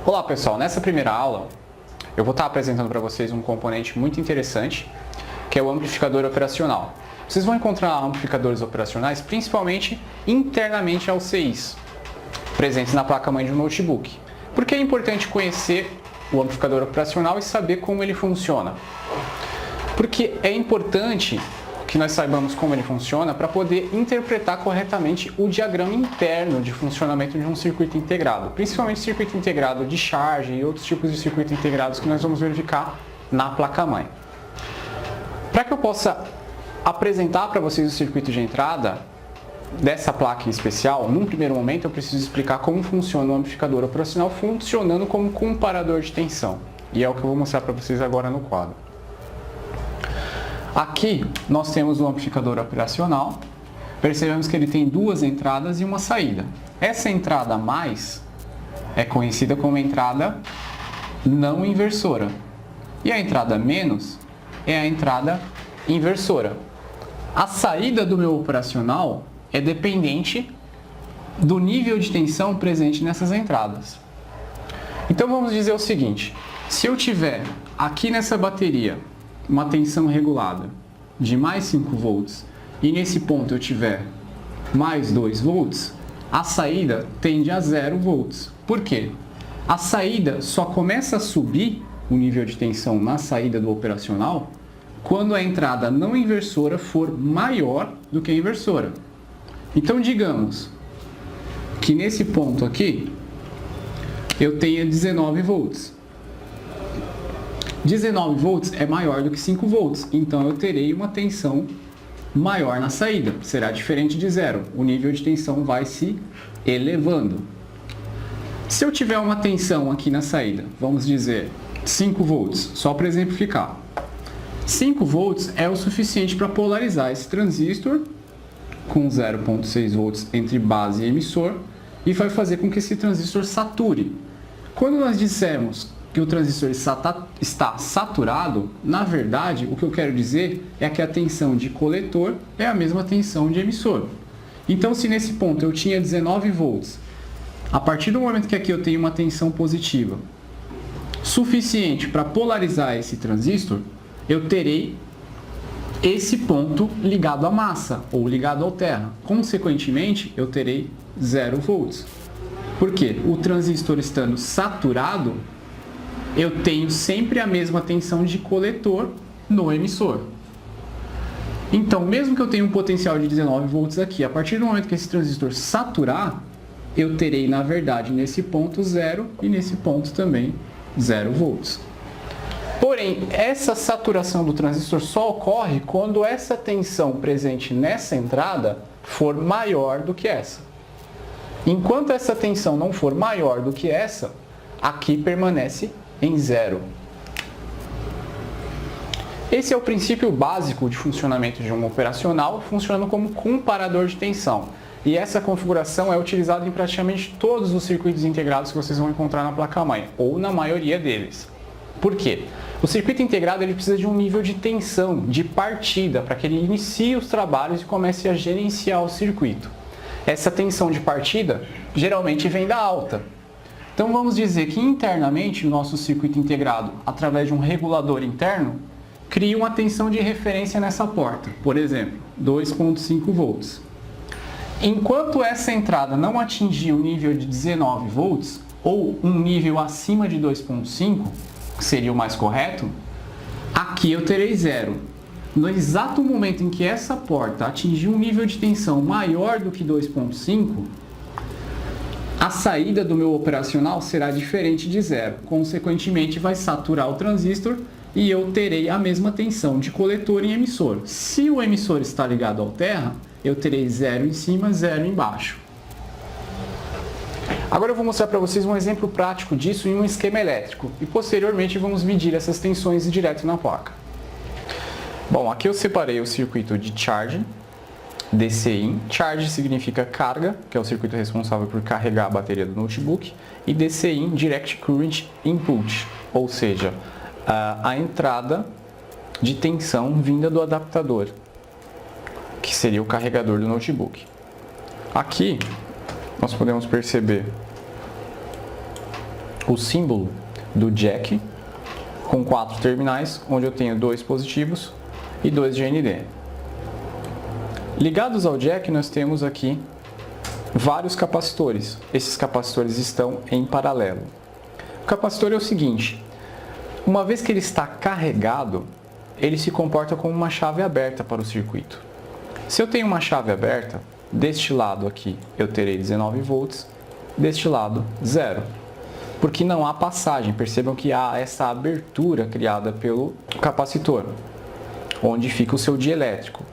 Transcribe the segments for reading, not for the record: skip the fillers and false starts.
Olá pessoal, nessa primeira aula eu vou estar apresentando para vocês um componente muito interessante, que é o amplificador operacional. Vocês vão encontrar amplificadores operacionais principalmente internamente aos CIs, presentes na placa-mãe de um notebook. Por que é importante conhecer o amplificador operacional e saber como ele funciona? Porque é importante que nós saibamos como ele funciona para poder interpretar corretamente o diagrama interno de funcionamento de um circuito integrado, principalmente circuito integrado de charge e outros tipos de circuito integrados que nós vamos verificar na placa-mãe. Para que eu possa apresentar para vocês o circuito de entrada dessa placa em especial, num primeiro momento eu preciso explicar como funciona o amplificador operacional funcionando como comparador de tensão. E é o que eu vou mostrar para vocês agora no quadro. Aqui nós temos o amplificador operacional. Percebemos que ele tem duas entradas e uma saída. Essa entrada mais é conhecida como entrada não inversora. E a entrada menos é a entrada inversora. A saída do meu operacional é dependente do nível de tensão presente nessas entradas. Então vamos dizer o seguinte: se eu tiver aqui nessa bateria uma tensão regulada de mais 5 volts e nesse ponto eu tiver mais 2 volts, a saída tende a 0 volts. Por quê? A saída só começa a subir o nível de tensão na saída do operacional quando a entrada não inversora for maior do que a inversora. Então digamos que nesse ponto aqui eu tenha 19 volts. 19 volts é maior do que 5 volts, então eu terei uma tensão maior na saída, será diferente de zero, o nível de tensão vai se elevando. Se eu tiver uma tensão aqui na saída, vamos dizer 5 volts, só para exemplificar. 5 volts é o suficiente para polarizar esse transistor com 0,6 volts entre base e emissor e vai fazer com que esse transistor sature. Quando nós dissermos que o transistor está saturado, na verdade, o que eu quero dizer é que a tensão de coletor é a mesma tensão de emissor. Então, se nesse ponto eu tinha 19 volts, a partir do momento que aqui eu tenho uma tensão positiva suficiente para polarizar esse transistor, eu terei esse ponto ligado à massa ou ligado ao terra. Consequentemente, eu terei 0 volts. Por quê? O transistor estando saturado, eu tenho sempre a mesma tensão de coletor no emissor. Então, mesmo que eu tenha um potencial de 19 volts aqui, a partir do momento que esse transistor saturar, eu terei, na verdade, nesse ponto 0 e nesse ponto também 0 volts. Porém, essa saturação do transistor só ocorre quando essa tensão presente nessa entrada for maior do que essa. Enquanto essa tensão não for maior do que essa, aqui permanece em 0. Esse é o princípio básico de funcionamento de um operacional, funcionando como comparador de tensão. E essa configuração é utilizada em praticamente todos os circuitos integrados que vocês vão encontrar na placa-mãe, ou na maioria deles. Por quê? O circuito integrado ele precisa de um nível de tensão, de partida, para que ele inicie os trabalhos e comece a gerenciar o circuito. Essa tensão de partida geralmente vem da alta. Então vamos dizer que internamente o nosso circuito integrado, através de um regulador interno, cria uma tensão de referência nessa porta, por exemplo, 2,5 volts. Enquanto essa entrada não atingir o nível de 19 volts, ou um nível acima de 2,5, que seria o mais correto, aqui eu terei 0. No exato momento em que essa porta atingir um nível de tensão maior do que 2,5, a saída do meu operacional será diferente de 0. Consequentemente, vai saturar o transistor e eu terei a mesma tensão de coletor e emissor. Se o emissor está ligado ao terra, eu terei 0 em cima, 0 embaixo. Agora eu vou mostrar para vocês um exemplo prático disso em um esquema elétrico e posteriormente vamos medir essas tensões direto na placa. Bom, aqui eu separei o circuito de charge, DC-in. Charge significa carga, que é o circuito responsável por carregar a bateria do notebook, e DC-in, Direct Current Input, ou seja, a entrada de tensão vinda do adaptador, que seria o carregador do notebook. Aqui nós podemos perceber o símbolo do jack com 4 terminais, onde eu tenho 2 positivos e 2 GND. Ligados ao jack, nós temos aqui vários capacitores. Esses capacitores estão em paralelo. O capacitor é o seguinte: uma vez que ele está carregado, ele se comporta como uma chave aberta para o circuito. Se eu tenho uma chave aberta, deste lado aqui eu terei 19 volts, deste lado 0. Porque não há passagem. Percebam que há essa abertura criada pelo capacitor, onde fica o seu dielétrico.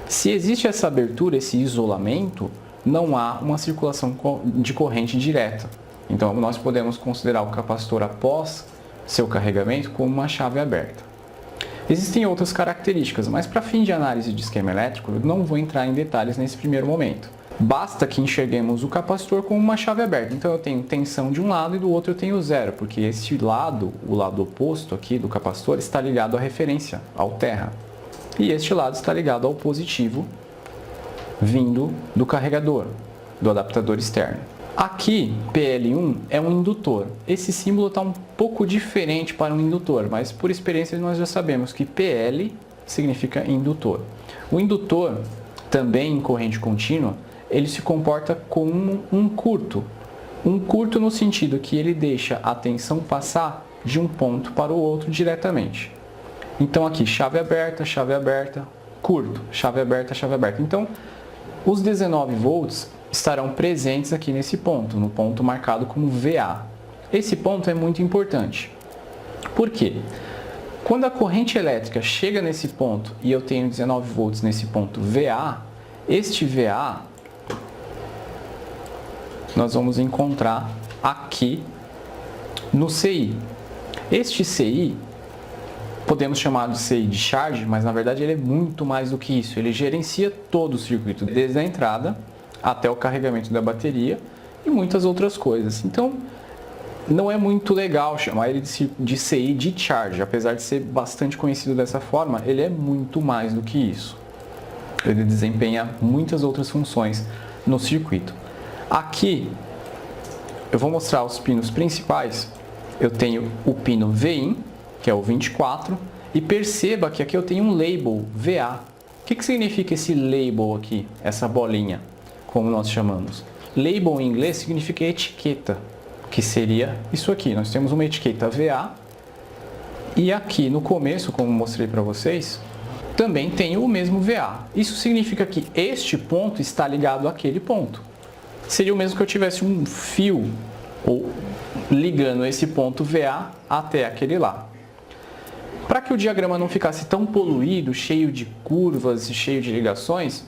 Se existe essa abertura, esse isolamento, não há uma circulação de corrente direta. Então nós podemos considerar o capacitor após seu carregamento como uma chave aberta. Existem outras características, mas para fim de análise de esquema elétrico, eu não vou entrar em detalhes nesse primeiro momento. Basta que enxerguemos o capacitor como uma chave aberta. Então eu tenho tensão de um lado e do outro eu tenho 0, porque esse lado, o lado oposto aqui do capacitor, está ligado à referência, ao terra. E este lado está ligado ao positivo, vindo do carregador, do adaptador externo. Aqui, PL1 é um indutor. Esse símbolo está um pouco diferente para um indutor, mas por experiência nós já sabemos que PL significa indutor. O indutor, também em corrente contínua, ele se comporta como um curto. Um curto no sentido que ele deixa a tensão passar de um ponto para o outro diretamente. Então aqui, chave aberta, curto, chave aberta, chave aberta. Então, os 19 volts estarão presentes aqui nesse ponto, no ponto marcado como VA. Esse ponto é muito importante. Por quê? Quando a corrente elétrica chega nesse ponto e eu tenho 19 volts nesse ponto VA, este VA nós vamos encontrar aqui no CI. Este CI podemos chamar de CI de charge, mas na verdade ele é muito mais do que isso. Ele gerencia todo o circuito, desde a entrada até o carregamento da bateria e muitas outras coisas. Então, não é muito legal chamar ele de CI de charge, apesar de ser bastante conhecido dessa forma, ele é muito mais do que isso. Ele desempenha muitas outras funções no circuito. Aqui, eu vou mostrar os pinos principais. Eu tenho o pino VIN, que é o 24, e perceba que aqui eu tenho um label VA. O que significa esse label aqui, essa bolinha, como nós chamamos? Label em inglês significa etiqueta, que seria isso aqui. Nós temos uma etiqueta VA, e aqui no começo, como mostrei para vocês, também tem o mesmo VA. Isso significa que este ponto está ligado àquele ponto. Seria o mesmo que eu tivesse um fio ou ligando esse ponto VA até aquele lá. Para que o diagrama não ficasse tão poluído, cheio de curvas e cheio de ligações,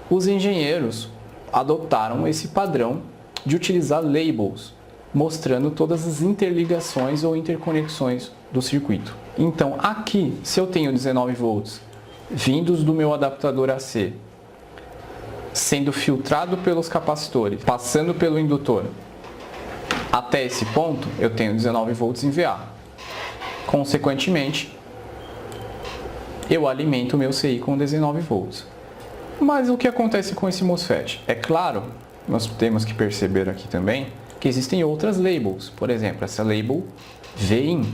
os engenheiros adotaram esse padrão de utilizar labels, mostrando todas as interligações ou interconexões do circuito. Então, aqui, se eu tenho 19 volts vindos do meu adaptador AC, sendo filtrado pelos capacitores, passando pelo indutor, até esse ponto, eu tenho 19 volts em VA. Consequentemente, eu alimento o meu CI com 19 volts. Mas o que acontece com esse MOSFET? É claro, nós temos que perceber aqui também que existem outras labels. Por exemplo, essa label VIN.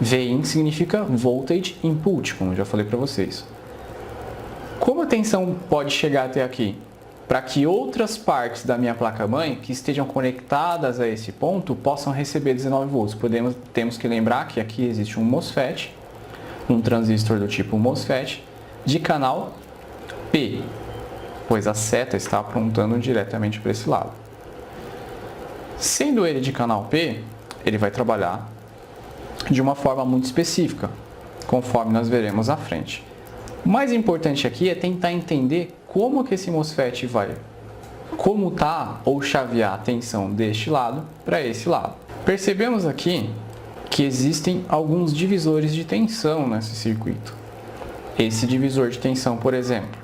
VIN significa Voltage Input, como eu já falei para vocês. Como a tensão pode chegar até aqui? Para que outras partes da minha placa-mãe que estejam conectadas a esse ponto possam receber 19 volts. Temos que lembrar que aqui existe um MOSFET, um transistor do tipo MOSFET, de canal P, pois a seta está apontando diretamente para esse lado. Sendo ele de canal P, ele vai trabalhar de uma forma muito específica, conforme nós veremos à frente. O mais importante aqui é tentar entender como que esse MOSFET vai comutar ou chavear a tensão deste lado para esse lado. Percebemos aqui que existem alguns divisores de tensão nesse circuito. Esse divisor de tensão, por exemplo,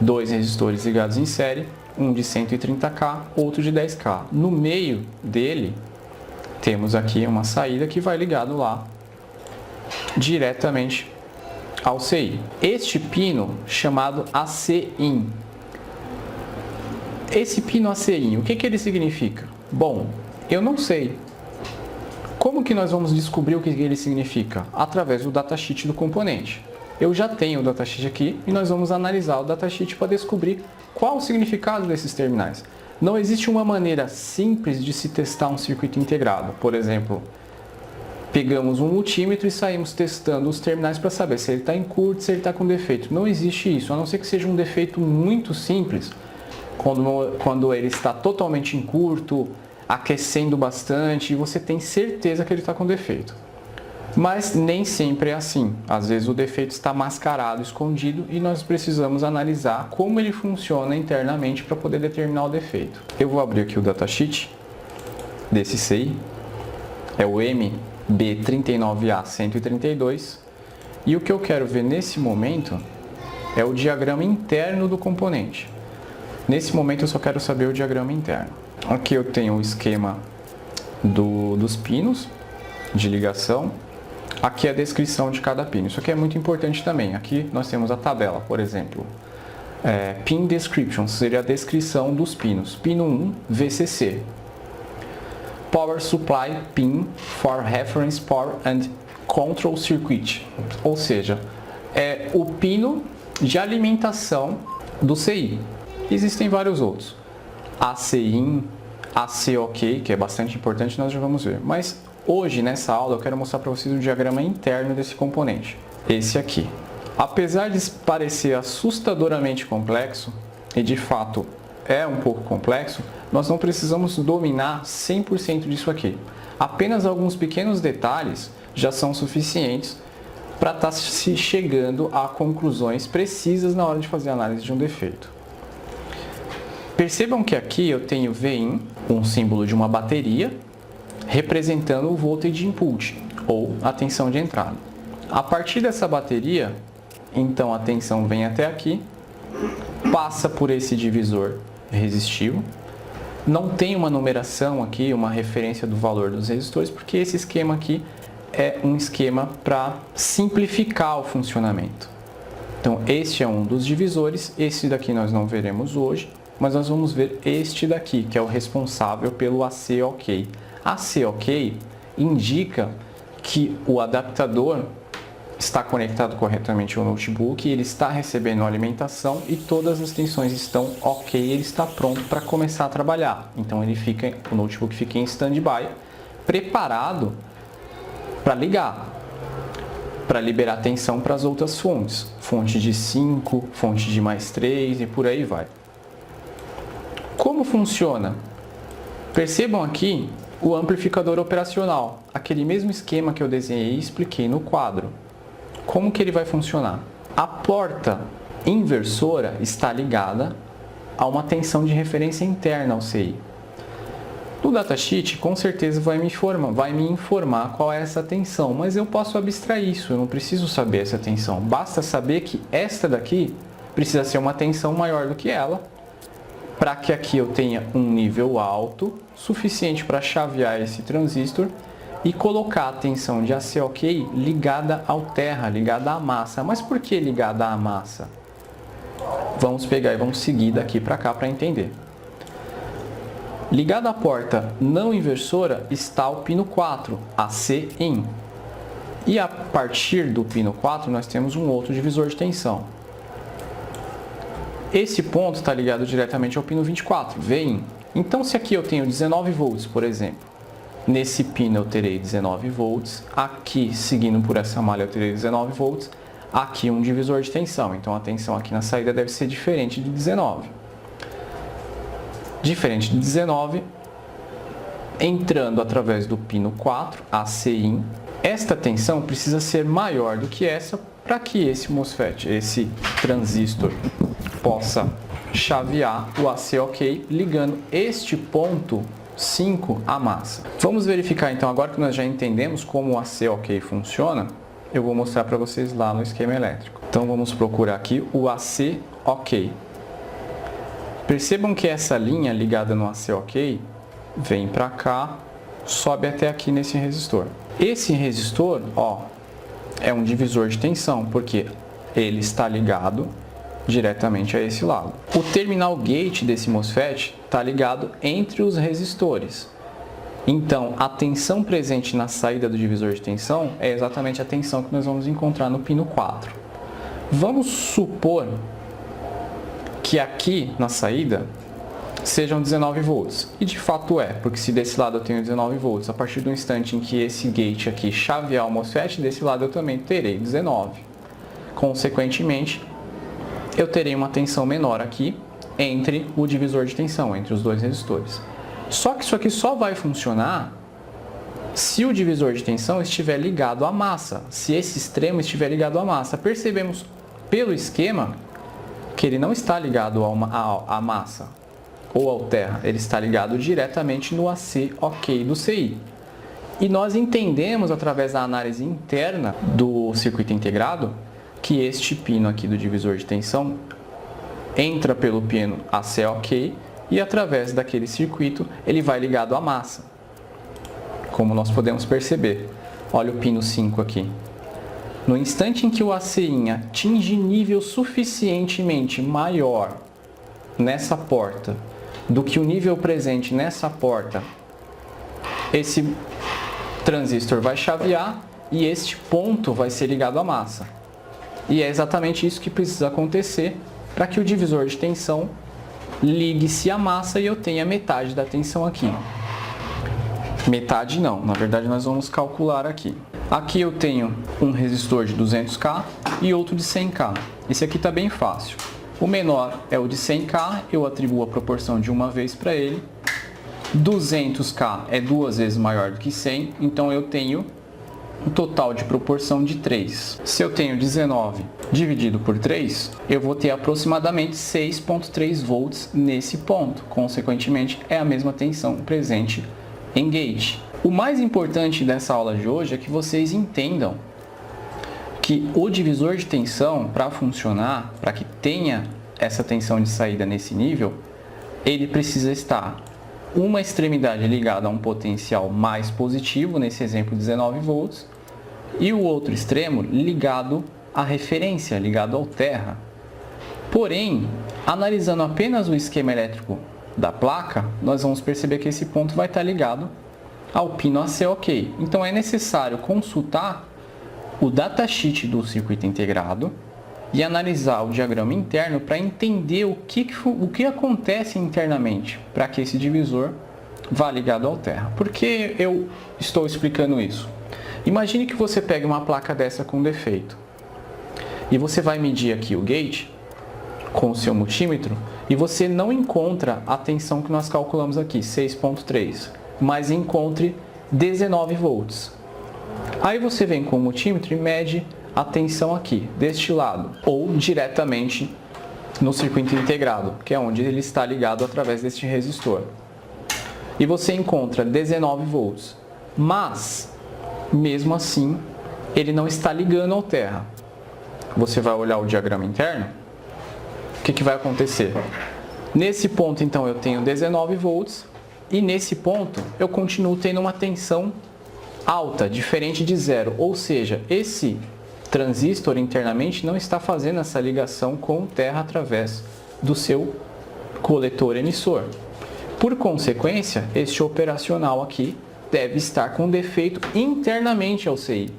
2 resistores ligados em série, um de 130K, outro de 10K. No meio dele, temos aqui uma saída que vai ligado lá diretamente ao CI. Este pino chamado AC-IN. Esse pino AC-IN, o que ele significa? Bom, eu não sei Como que nós vamos descobrir o que ele significa? Através do datasheet do componente. Eu já tenho o datasheet aqui e nós vamos analisar o datasheet para descobrir qual o significado desses terminais. Não existe uma maneira simples de se testar um circuito integrado. Por exemplo, pegamos um multímetro e saímos testando os terminais para saber se ele está em curto, se ele está com defeito. Não existe isso, a não ser que seja um defeito muito simples, quando ele está totalmente em curto, aquecendo bastante, e você tem certeza que ele está com defeito. Mas nem sempre é assim. Às vezes o defeito está mascarado, escondido, e nós precisamos analisar como ele funciona internamente para poder determinar o defeito. Eu vou abrir aqui o datasheet desse CI, é o MB39A132, e o que eu quero ver nesse momento é o diagrama interno do componente. Nesse momento eu só quero saber o diagrama interno. Aqui eu tenho o esquema dos pinos de ligação. Aqui é a descrição de cada pino. Isso aqui é muito importante também. Aqui nós temos a tabela, por exemplo. Pin Description seria a descrição dos pinos. Pino 1, VCC. Power Supply Pin for Reference Power and Control Circuit. Ou seja, é o pino de alimentação do CI. Existem vários outros. AC-IN, AC-OK, que é bastante importante, nós já vamos ver. Mas hoje, nessa aula, eu quero mostrar para vocês o diagrama interno desse componente. Esse aqui. Apesar de parecer assustadoramente complexo, e de fato é um pouco complexo, nós não precisamos dominar 100% disso aqui. Apenas alguns pequenos detalhes já são suficientes para estar se chegando a conclusões precisas na hora de fazer a análise de um defeito. Percebam que aqui eu tenho Vin, um símbolo de uma bateria, representando o voltage input, ou a tensão de entrada. A partir dessa bateria, então a tensão vem até aqui, passa por esse divisor resistivo. Não tem uma numeração aqui, uma referência do valor dos resistores, porque esse esquema aqui é um esquema para simplificar o funcionamento. Então este é um dos divisores, esse daqui nós não veremos hoje, mas nós vamos ver este daqui, que é o responsável pelo AC-OK. AC-OK indica que o adaptador está conectado corretamente ao notebook, ele está recebendo alimentação e todas as tensões estão ok, ele está pronto para começar a trabalhar. Então o notebook fica em stand-by, preparado para ligar, para liberar tensão para as outras fontes. Fonte de 5, fonte de mais 3 e por aí vai. Como funciona? Percebam aqui o amplificador operacional, aquele mesmo esquema que eu desenhei e expliquei no quadro. Como que ele vai funcionar? A porta inversora está ligada a uma tensão de referência interna ao CI. No datasheet, com certeza vai me informar qual é essa tensão, mas eu posso abstrair isso, eu não preciso saber essa tensão. Basta saber que esta daqui precisa ser uma tensão maior do que ela, para que aqui eu tenha um nível alto, suficiente para chavear esse transistor e colocar a tensão de AC-OK ligada ao terra, ligada à massa. Mas por que ligada à massa? Vamos pegar e vamos seguir daqui para cá para entender. Ligado à porta não inversora está o pino 4, AC-IN. E a partir do pino 4 nós temos um outro divisor de tensão. Esse ponto está ligado diretamente ao pino 24, Vin. Então, se aqui eu tenho 19 volts, por exemplo, nesse pino eu terei 19 volts, aqui, seguindo por essa malha, eu terei 19 volts, aqui um divisor de tensão. Então, a tensão aqui na saída deve ser diferente de 19. Diferente de 19, entrando através do pino 4, AC-IN, esta tensão precisa ser maior do que essa para que esse MOSFET, esse transistor, possa chavear o AC-OK ligando este ponto 5 à massa. Vamos verificar então, agora que nós já entendemos como o AC-OK funciona, eu vou mostrar para vocês lá no esquema elétrico. Então vamos procurar aqui o AC-OK. Percebam que essa linha ligada no AC-OK vem para cá, sobe até aqui nesse resistor. Esse resistor, ó, é um divisor de tensão, porque ele está ligado diretamente a esse lado. O terminal gate desse MOSFET está ligado entre os resistores. Então, a tensão presente na saída do divisor de tensão é exatamente a tensão que nós vamos encontrar no pino 4. Vamos supor que aqui na saída sejam 19 volts. E de fato é, porque se desse lado eu tenho 19 volts, a partir do instante em que esse gate aqui chavear o MOSFET, desse lado eu também terei 19. Consequentemente, eu terei uma tensão menor aqui entre o divisor de tensão, entre os dois resistores. Só que isso aqui só vai funcionar se o divisor de tensão estiver ligado à massa, se esse extremo estiver ligado à massa. Percebemos pelo esquema que ele não está ligado à massa ou ao terra, ele está ligado diretamente no AC OK do CI. E nós entendemos através da análise interna do circuito integrado que este pino aqui do divisor de tensão entra pelo pino AC OK e através daquele circuito ele vai ligado à massa, como nós podemos perceber. Olha o pino 5 aqui. No instante em que o ACin atinge nível suficientemente maior nessa porta do que o nível presente nessa porta, esse transistor vai chavear e este ponto vai ser ligado à massa. E é exatamente isso que precisa acontecer para que o divisor de tensão ligue-se à massa e eu tenha metade da tensão aqui. Metade não, na verdade nós vamos calcular aqui. Aqui eu tenho um resistor de 200K e outro de 100K. Esse aqui está bem fácil. O menor é o de 100K, eu atribuo a proporção de uma vez para ele. 200K é 2 vezes maior do que 100, então eu tenho um total de proporção de 3. Se eu tenho 19 dividido por 3, eu vou ter aproximadamente 6,3 volts nesse ponto. Consequentemente, é a mesma tensão presente em gate. O mais importante dessa aula de hoje é que vocês entendam que o divisor de tensão, para funcionar, para que tenha essa tensão de saída nesse nível, ele precisa estar uma extremidade ligada a um potencial mais positivo, nesse exemplo 19 volts, e o outro extremo ligado à referência, ligado ao terra. Porém, analisando apenas o esquema elétrico da placa, nós vamos perceber que esse ponto vai estar ligado ao pino AC OK. Então é necessário consultar o datasheet do circuito integrado e analisar o diagrama interno para entender o que acontece internamente para que esse divisor vá ligado ao terra. Por que eu estou explicando isso? Imagine que você pegue uma placa dessa com defeito e você vai medir aqui o gate com o seu multímetro e você não encontra a tensão que nós calculamos aqui, 6,3, mas encontre 19 volts. Aí você vem com o multímetro e mede a tensão aqui, deste lado, ou diretamente no circuito integrado, que é onde ele está ligado através deste resistor. E você encontra 19 volts, mas, mesmo assim, ele não está ligando ao terra. Você vai olhar o diagrama interno, o que vai acontecer? Nesse ponto, então, eu tenho 19 volts, e nesse ponto eu continuo tendo uma tensão alta, diferente de zero, ou seja, esse transistor internamente não está fazendo essa ligação com o terra através do seu coletor emissor. Por consequência, este operacional aqui deve estar com defeito internamente ao CI.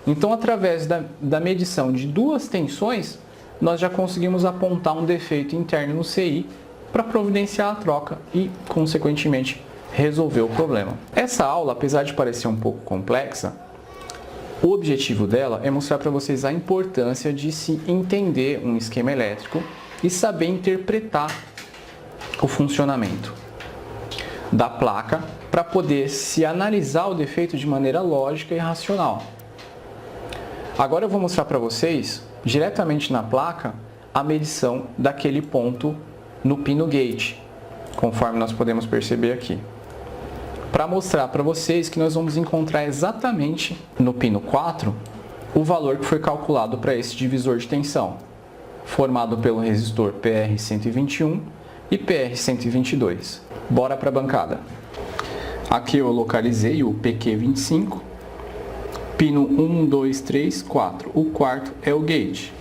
Então, através da medição de duas tensões, nós já conseguimos apontar um defeito interno no CI para providenciar a troca e, consequentemente, resolver o problema. Essa aula, apesar de parecer um pouco complexa, o objetivo dela é mostrar para vocês a importância de se entender um esquema elétrico e saber interpretar o funcionamento da placa para poder se analisar o defeito de maneira lógica e racional. Agora eu vou mostrar para vocês, diretamente na placa, a medição daquele ponto no pino gate, conforme nós podemos perceber aqui. Para mostrar para vocês que nós vamos encontrar exatamente no pino 4 o valor que foi calculado para esse divisor de tensão, formado pelo resistor PR121 e PR122. Bora para a bancada. Aqui eu localizei o PQ25, pino 1, 2, 3, 4. O quarto é o gate.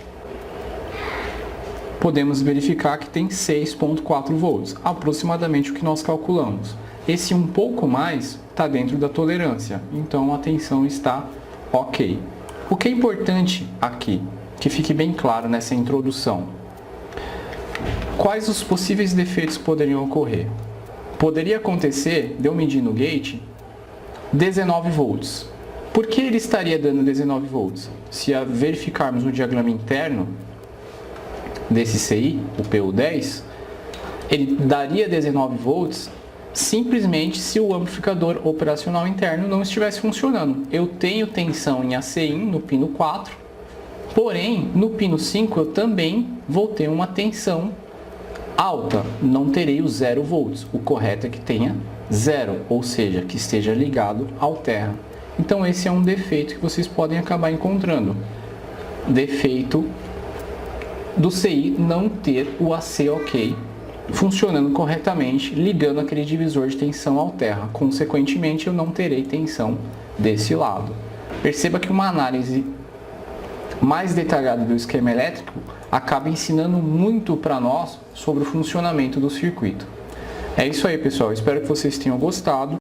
Podemos verificar que tem 6,4 volts, aproximadamente o que nós calculamos. esse um pouco mais está dentro da tolerância, então a tensão está ok. O que é importante aqui, que fique bem claro nessa introdução, quais os possíveis defeitos poderiam ocorrer? Poderia acontecer de eu medir no gate 19 volts. Por que ele estaria dando 19 volts? Se verificarmos no diagrama interno desse CI, o PU10, ele daria 19 volts simplesmente se o amplificador operacional interno não estivesse funcionando. Eu tenho tensão em AC-in no pino 4, porém no pino 5 eu também vou ter uma tensão alta, não terei o 0 volts. O correto é que tenha 0, ou seja, que esteja ligado ao terra. Então esse é um defeito que vocês podem acabar encontrando. Defeito do CI não ter o AC ok funcionando corretamente, ligando aquele divisor de tensão ao terra. Consequentemente, eu não terei tensão desse lado. Perceba que uma análise mais detalhada do esquema elétrico acaba ensinando muito para nós sobre o funcionamento do circuito. É isso aí, pessoal. Espero que vocês tenham gostado.